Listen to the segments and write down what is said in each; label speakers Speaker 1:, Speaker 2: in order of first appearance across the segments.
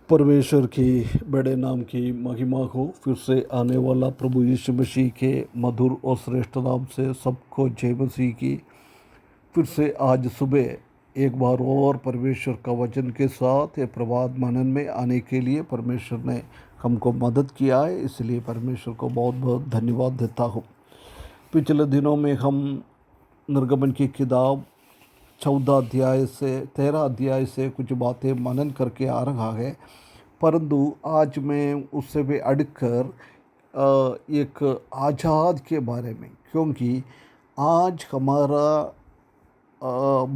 Speaker 1: परमेश्वर की बड़े नाम की महिमा हो। फिर से आने वाला प्रभु यीशु मसीह के मधुर और श्रेष्ठ नाम से सबको जय मसीह की। फिर से आज सुबह एक बार और परमेश्वर का वचन के साथ ये प्रभात मनन में आने के लिए परमेश्वर ने हमको मदद किया है, इसलिए परमेश्वर को बहुत बहुत धन्यवाद देता हूँ। पिछले दिनों में हम निर्गमन की किताब 14 अध्याय से 13 अध्याय से कुछ बातें मनन करके आ रहा है, परंतु आज मैं उससे भी अड़कर एक आज़ाद के बारे में, क्योंकि आज हमारा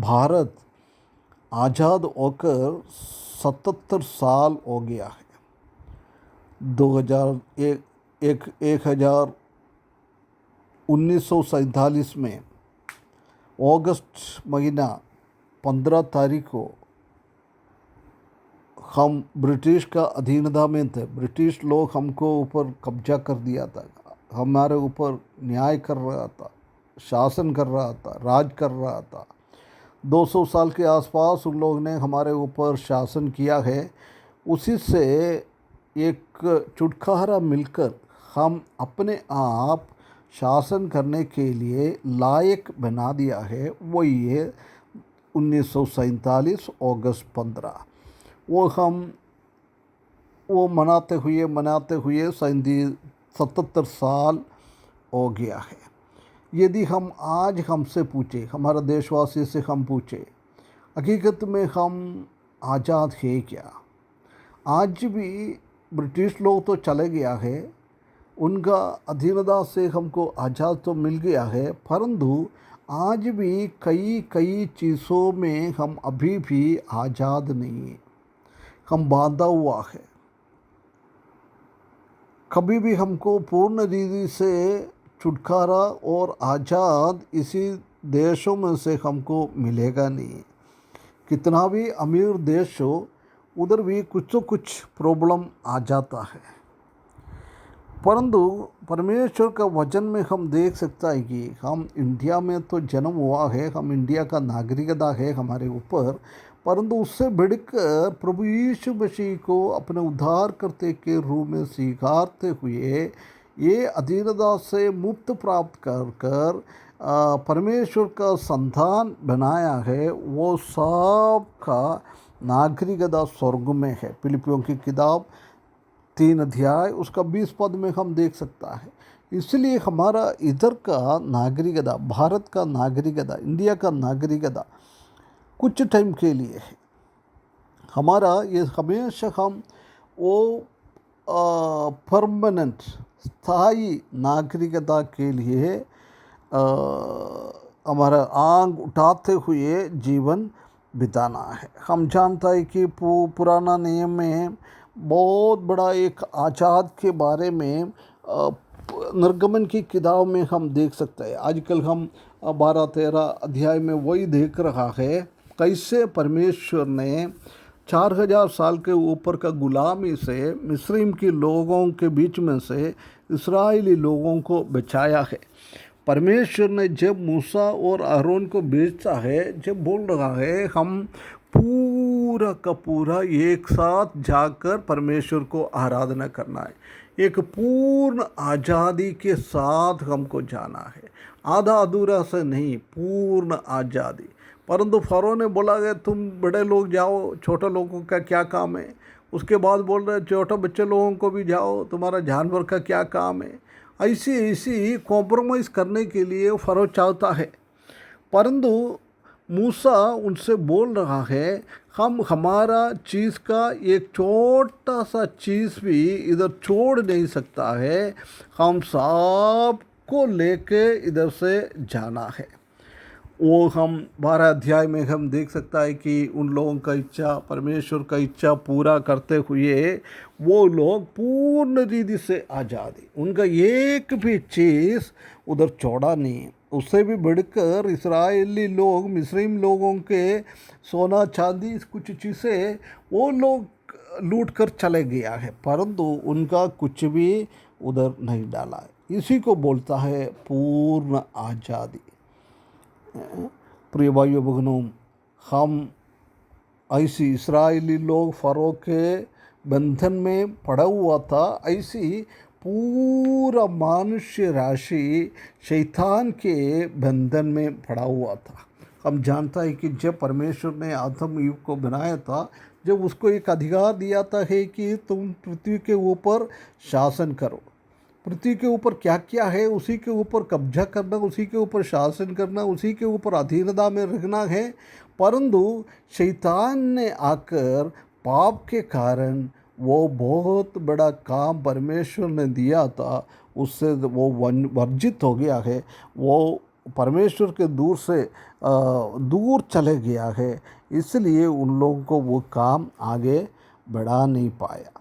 Speaker 1: भारत आज़ाद होकर 77 साल हो गया है। 1947 में अगस्त महीना 15 तारीख को हम ब्रिटिश का अधीनता में थे। ब्रिटिश लोग हमको ऊपर कब्जा कर दिया था, हमारे ऊपर न्याय कर रहा था, शासन कर रहा था, राज कर रहा था। 200 साल के आसपास उन लोग ने हमारे ऊपर शासन किया है। उसी से एक छुटकारा मिलकर हम अपने आप शासन करने के लिए लायक बना दिया है। वही है 1947 अगस्त 15। वो मनाते हुए 77 साल हो गया है। यदि हम आज हमसे पूछे, हमारा देशवासी से हम पूछे, हकीकत में हम आज़ाद है क्या? आज भी ब्रिटिश लोग तो चले गया है, उनका अधीनता से हमको आज़ाद तो मिल गया है, परंतु आज भी कई चीज़ों में हम अभी भी आज़ाद नहीं हैं। हम बांधा हुआ है। कभी भी हमको पूर्ण रीति से छुटकारा और आज़ाद इसी देशों में से हमको मिलेगा नहीं। कितना भी अमीर देश हो, उधर भी कुछ तो कुछ प्रॉब्लम आ जाता है। परंतु परमेश्वर का वचन में हम देख सकता है कि हम इंडिया में तो जन्म हुआ है, हम इंडिया का नागरिकता है हमारे ऊपर, परंतु उससे बढ़कर प्रभु यीशु मसीह को अपने उद्धार करते के रूप में स्वीकारते हुए ये अधीनता से मुक्त प्राप्त कर परमेश्वर का संतान बनाया है। वो सब का नागरिकता स्वर्ग में है। फिलिपियों की किताब 3 अध्याय उसका 20 पद में हम देख सकता है। इसलिए हमारा इधर का नागरिकता, भारत का नागरिकता, इंडिया का नागरिकता कुछ टाइम के लिए है। हमारा ये हमेशा हम वो परमानेंट स्थायी नागरिकता के लिए हमारा आंग उठाते हुए जीवन बिताना है। हम जानता है कि पुराना नियम में बहुत बड़ा एक आज़ाद के बारे में निर्गमन की किताब में हम देख सकते हैं। आजकल हम 12-13 अध्याय में वही देख रहा है, कैसे परमेश्वर ने 4000 साल के ऊपर का गुलामी से मिस्र के लोगों के बीच में से इस्राएली लोगों को बचाया है। परमेश्वर ने जब मूसा और आरोन को भेजा है, जब बोल रहा है हम पूरा का पूरा एक साथ जाकर परमेश्वर को आराधना करना है, एक पूर्ण आज़ादी के साथ हमको जाना है, आधा अधूरा से नहीं, पूर्ण आज़ादी। परंतु फरो ने बोला कि तुम बड़े लोग जाओ, छोटे लोगों का क्या काम है? उसके बाद बोल रहे छोटे बच्चे लोगों को भी जाओ, तुम्हारा जानवर का क्या काम है? ऐसी कॉम्प्रोमाइज़ करने के लिए फरो चाहता है। परंतु मूसा उनसे बोल रहा है हम हमारा चीज़ का एक छोटा सा चीज़ भी इधर छोड़ नहीं सकता है, हम सब को लेके इधर से जाना है। वो हम 12 अध्याय में हम देख सकता है कि उन लोगों का इच्छा, परमेश्वर का इच्छा पूरा करते हुए वो लोग पूर्ण रीति से आज़ादी, उनका एक भी चीज़ उधर छोड़ा नहीं। उससे भी बढ़कर इस्राएली लोग मिस्रीम लोगों के सोना चांदी कुछ चीज़ें वो लोग लूट कर चले गया है, परंतु उनका कुछ भी उधर नहीं डाला है। इसी को बोलता है पूर्ण आज़ादी। प्रिय भाइयों बहनों, हम ऐसी इस्राएली लोग फ़रो के बंधन में पड़ा हुआ था, ऐसी पूरा मनुष्य राशि शैतान के बंधन में पड़ा हुआ था। हम जानता है कि जब परमेश्वर ने आदम ईव को बनाया था, जब उसको एक अधिकार दिया था है कि तुम पृथ्वी के ऊपर शासन करो, पृथ्वी के ऊपर क्या क्या है उसी के ऊपर कब्जा करना, उसी के ऊपर शासन करना, उसी के ऊपर अधीनता में रखना है। परंतु शैतान ने आकर पाप के कारण वो बहुत बड़ा काम परमेश्वर ने दिया था, उससे वो वर्जित हो गया है, वो परमेश्वर के दूर चले गया है। इसलिए उन लोगों को वो काम आगे बढ़ा नहीं पाया।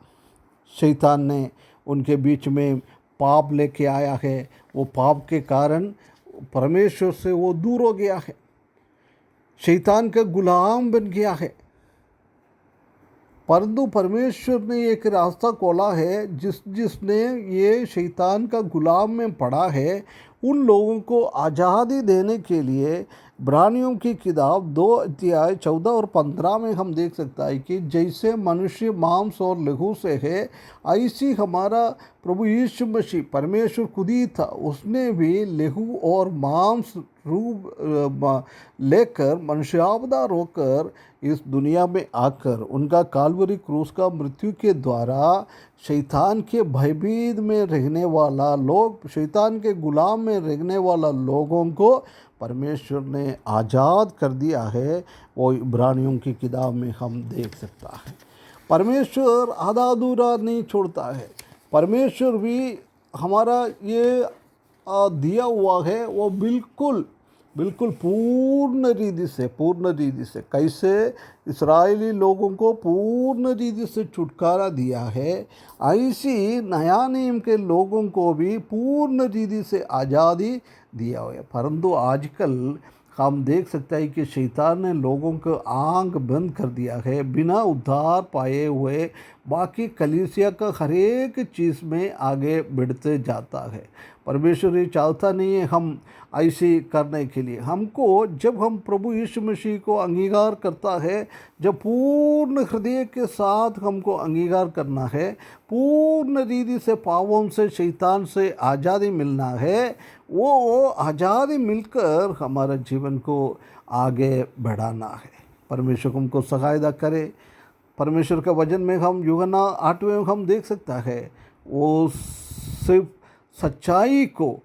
Speaker 1: शैतान ने उनके बीच में पाप लेके आया है, वो पाप के कारण परमेश्वर से वो दूर हो गया है, शैतान का गुलाम बन गया है। परंतु परमेश्वर ने एक रास्ता खोला है, जिसने ये शैतान का गुलाम में पड़ा है, उन लोगों को आज़ादी देने के लिए इब्रानियों की किताब 2 अध्याय 14 और 15 में हम देख सकता है कि जैसे मनुष्य मांस और लहू से है, ऐसी हमारा प्रभु यीशु मसीह परमेश्वर खुद ही था, उसने भी लहू और मांस रूप लेकर मनुष्यावतार होकर इस दुनिया में आकर उनका काल्वरी क्रूस का मृत्यु के द्वारा शैतान के भयभीत में रहने वाला लोग, शैतान के गुलाम में रहने वाला लोगों को परमेश्वर ने आज़ाद कर दिया है। वो इब्रानियों की किताब में हम देख सकता है। परमेश्वर आधा अधूरा नहीं छोड़ता है। परमेश्वर भी हमारा ये दिया हुआ है, वो बिल्कुल पूर्ण रीति से कैसे इस्राएली लोगों को पूर्ण रीति से छुटकारा दिया है, ऐसी नया नियम के लोगों को भी पूर्ण रीति से आज़ादी दिया हुआ है। परंतु आजकल हम देख सकते हैं कि शैतान ने लोगों को आंख बंद कर दिया है, बिना उद्धार पाए हुए बाकी कलीसिया का हर एक चीज़ में आगे बढ़ते जाता है। परमेश्वर ये चाहता नहीं है हम ऐसी करने के लिए। हमको जब हम प्रभु यीशु मसीह को अंगीकार करता है, जब पूर्ण हृदय के साथ हमको अंगीकार करना है, पूर्ण रीति से पापों से शैतान से आज़ादी मिलना है, वो आज़ादी मिलकर हमारे जीवन को आगे बढ़ाना है। परमेश्वर हमको सहायता करे। परमेश्वर का वचन में हम यूहन्ना 8वें में हम देख सकता है, वो सिर्फ सच्चाई को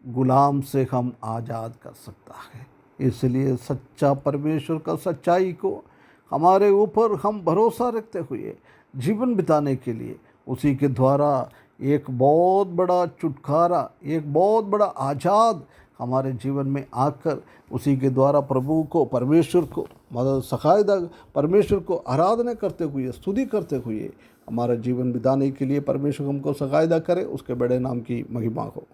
Speaker 1: गुलाम से हम आज़ाद कर सकता है। इसलिए सच्चा परमेश्वर का सच्चाई को हमारे ऊपर हम भरोसा रखते हुए जीवन बिताने के लिए उसी के द्वारा एक बहुत बड़ा छुटकारा, एक बहुत बड़ा आज़ाद हमारे जीवन में आकर उसी के द्वारा प्रभु को, परमेश्वर को मदद सहायता, परमेश्वर को आराधना करते हुए, स्तुति करते हुए हमारा जीवन बिताने के लिए परमेश्वर हमको सहायता करे। उसके बड़े नाम की महिमा हो।